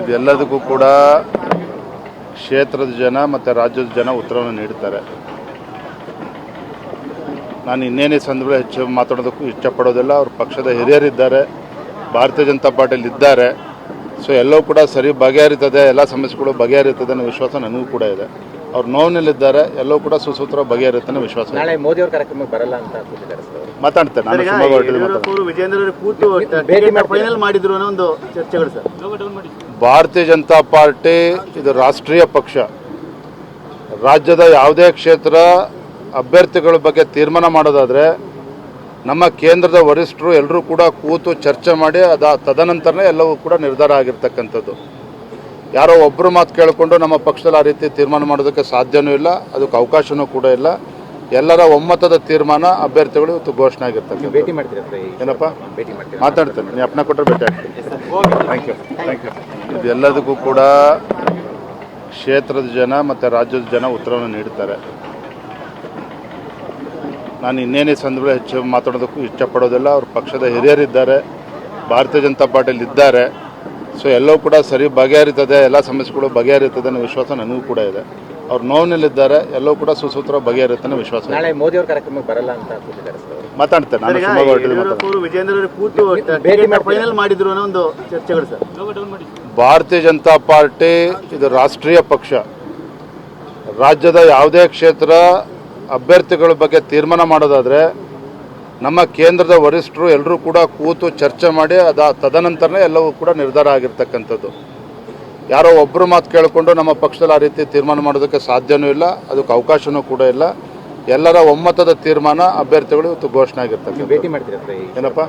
ಇದೆಲ್ಲದಕ್ಕೂ ಕೂಡ ಕ್ಷೇತ್ರದ ಜನ ಮತ್ತು ರಾಜ್ಯದ ಜನ ಉತ್ತರವನ್ನು ನೀಡ್ತಾರೆ. ನಾನು ಇನ್ನೇನೇ ಸಂದರ್ಭದಲ್ಲಿ ಹೆಚ್ಚು ಮಾತಾಡೋದಕ್ಕೂ ಇಷ್ಟಪಡೋದಿಲ್ಲ. ಅವ್ರ ಪಕ್ಷದ ಹಿರಿಯರಿದ್ದಾರೆ, ಭಾರತೀಯ ಜನತಾ ಪಾರ್ಟಿಯಲ್ಲಿ ಇದ್ದಾರೆ. ಸೊ ಎಲ್ಲವೂ ಕೂಡ ಸರಿ ಬಗೆಹರಿತದೆ, ಎಲ್ಲ ಸಮಸ್ಯೆಗಳು ಬಗೆಹರಿತದೆ ಅನ್ನೋ ವಿಶ್ವಾಸ ನನಗೂ ಕೂಡ ಇದೆ. ಅವ್ರು ನೋವಿನಲ್ಲಿದ್ದಾರೆ, ಎಲ್ಲವೂ ಕೂಡ ಸುಸೂತ್ರ ಬಗೆಹರಿಯುತ್ತೆ ಅನ್ನೋ ವಿಶ್ವಾಸ. ನಾಳೆ ಮೋದಿ ಅವ್ರ ಕಾರ್ಯಕ್ರಮಕ್ಕೆ ಬರಲ್ಲ ಅಂತ ಮಾತಾಡ್ತೇನೆ. ನಾನು ಭಾರತೀಯ ಜನತಾ ಪಾರ್ಟಿ ಇದು ರಾಷ್ಟ್ರೀಯ ಪಕ್ಷ. ರಾಜ್ಯದ ಯಾವುದೇ ಕ್ಷೇತ್ರ ಅಭ್ಯರ್ಥಿಗಳ ಬಗ್ಗೆ ತೀರ್ಮಾನ ಮಾಡೋದಾದರೆ ನಮ್ಮ ಕೇಂದ್ರದ ವರಿಷ್ಠರು ಎಲ್ಲರೂ ಕೂಡ ಕೂತು ಚರ್ಚೆ ಮಾಡಿ ತದನಂತರನೇ ಎಲ್ಲವೂ ಕೂಡ ನಿರ್ಧಾರ ಆಗಿರ್ತಕ್ಕಂಥದ್ದು. ಯಾರೋ ಒಬ್ಬರು ಮಾತು ಕೇಳಿಕೊಂಡು ನಮ್ಮ ಪಕ್ಷದಲ್ಲಿ ಆ ರೀತಿ ತೀರ್ಮಾನ ಮಾಡೋದಕ್ಕೆ ಸಾಧ್ಯವೂ ಇಲ್ಲ, ಅದಕ್ಕೆ ಅವಕಾಶವೂ ಕೂಡ ಇಲ್ಲ. ಎಲ್ಲರ ಒಮ್ಮತದ ತೀರ್ಮಾನ ಅಭ್ಯರ್ಥಿಗಳು ಇವತ್ತು ಘೋಷಣೆ ಆಗಿರ್ತಕ್ಕಂಥ. ಏನಪ್ಪ ಮಾತಾಡ್ತೇನೆ, ನೀವು ಅಪ್ನ ಕೊಟ್ಟರೆ ಭೇಟಿ ಆಗ್ತೀನಿ. Thank you. ಇದೆಲ್ಲದಕ್ಕೂ ಕೂಡ ಕ್ಷೇತ್ರದ ಜನ ಮತ್ತು ರಾಜ್ಯದ ಜನ ಉತ್ತರವನ್ನು ನೀಡ್ತಾರೆ. ನಾನು ಇನ್ನೇನೇ ಸಂದರ್ಭದಲ್ಲಿ ಹೆಚ್ಚು ಮಾತಾಡೋದಕ್ಕೂ ಇಷ್ಟಪಡೋದಿಲ್ಲ. ಅವ್ರ ಪಕ್ಷದ ಹಿರಿಯರಿದ್ದಾರೆ, ಭಾರತೀಯ ಜನತಾ ಪಾರ್ಟಿಯಲ್ಲಿ ಇದ್ದಾರೆ. ಸೊ ಎಲ್ಲವೂ ಕೂಡ ಸರಿ ಬಗೆಹರಿತದೆ, ಎಲ್ಲ ಸಮಸ್ಯೆಗಳು ಬಗೆಹರಿತದೆ ಅನ್ನೋ ವಿಶ್ವಾಸ ನನಗೂ ಕೂಡ ಇದೆ. ಅವ್ರು ನೋವಿನಲ್ಲಿದ್ದಾರೆ, ಎಲ್ಲವೂ ಕೂಡ ಸುಸೂತ್ರ ಬಗೆಹರಿಯುತ್ತೆ ಅನ್ನೋ ವಿಶ್ವಾಸ. ನಾಳೆ ಮೋದಿ ಅವ್ರ ಕಾರ್ಯಕ್ರಮಕ್ಕೆ ಬರಲ್ಲ ಅಂತ ಮಾತಾಡ್ತೇನೆ. ನಾನು ಭಾರತೀಯ ಜನತಾ ಪಾರ್ಟಿ ಇದು ರಾಷ್ಟ್ರೀಯ ಪಕ್ಷ. ರಾಜ್ಯದ ಯಾವುದೇ ಕ್ಷೇತ್ರ ಅಭ್ಯರ್ಥಿಗಳ ಬಗ್ಗೆ ತೀರ್ಮಾನ ಮಾಡೋದಾದರೆ ನಮ್ಮ ಕೇಂದ್ರದ ವರಿಷ್ಠರು ಎಲ್ಲರೂ ಕೂಡ ಕೂತು ಚರ್ಚೆ ಮಾಡಿ ತದನಂತರನೇ ಎಲ್ಲವೂ ಕೂಡ ನಿರ್ಧಾರ ಆಗಿರ್ತಕ್ಕಂಥದ್ದು. ಯಾರೋ ಒಬ್ಬರು ಮಾತು ಕೇಳಿಕೊಂಡು ನಮ್ಮ ಪಕ್ಷದಲ್ಲಿ ಆ ರೀತಿ ತೀರ್ಮಾನ ಮಾಡೋದಕ್ಕೆ ಸಾಧ್ಯವೂ ಇಲ್ಲ, ಅದಕ್ಕೆ ಅವಕಾಶವೂ ಕೂಡ ಇಲ್ಲ. ಎಲ್ಲರ ಒಮ್ಮತದ ತೀರ್ಮಾನ ಅಭ್ಯರ್ಥಿಗಳು ಇವತ್ತು ಘೋಷಣೆ ಆಗಿರ್ತಕ್ಕಂಥ. ಏನಪ್ಪ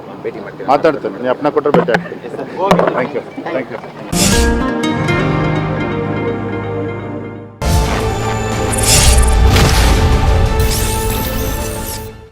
ಮಾತಾಡ್ತೇನೆ, ನೀವು ಅಪ್ನ ಕೊಟ್ಟರೆ ಭೇಟಿ ಆಗ್ತೀನಿ. Thank you.